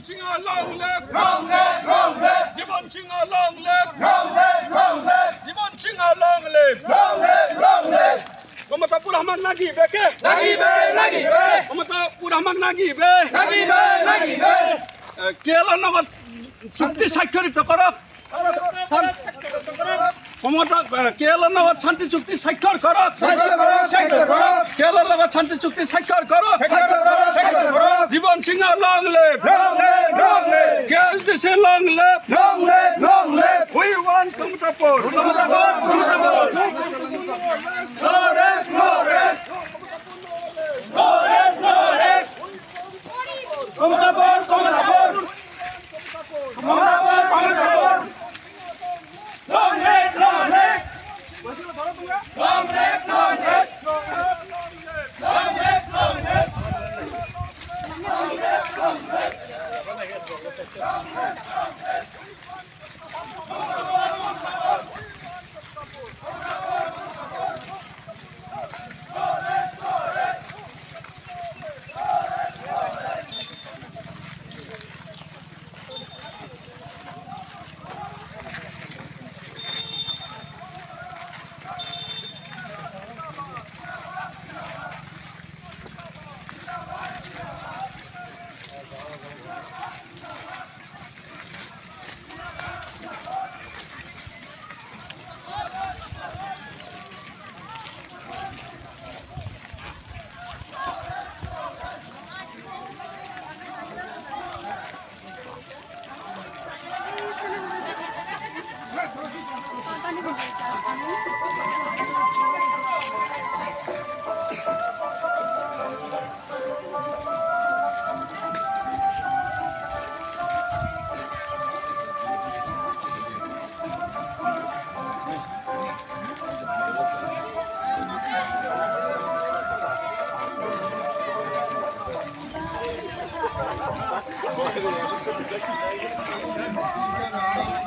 Singer, long live! Long live, long live! Jibon Singer, long live! Long live, long live! Jibon Singer, long live! Long live, long live! Komata pura hamang nagi beke. Nagibe, nagibe! Komata pura hamang nagi be. Nagibe, nagibe! Kerala nagot চুক্তি স্বাক্ষরিত করক। ক্ষমতা কেরালার লগত শান্তি চুক্তি স্বাক্ষর করক। কেরালার লগত শান্তি চুক্তি স্বাক্ষর করক। Jiban Singha long live. KLDC long live. We want ক্ষমতাপুর। Thank you.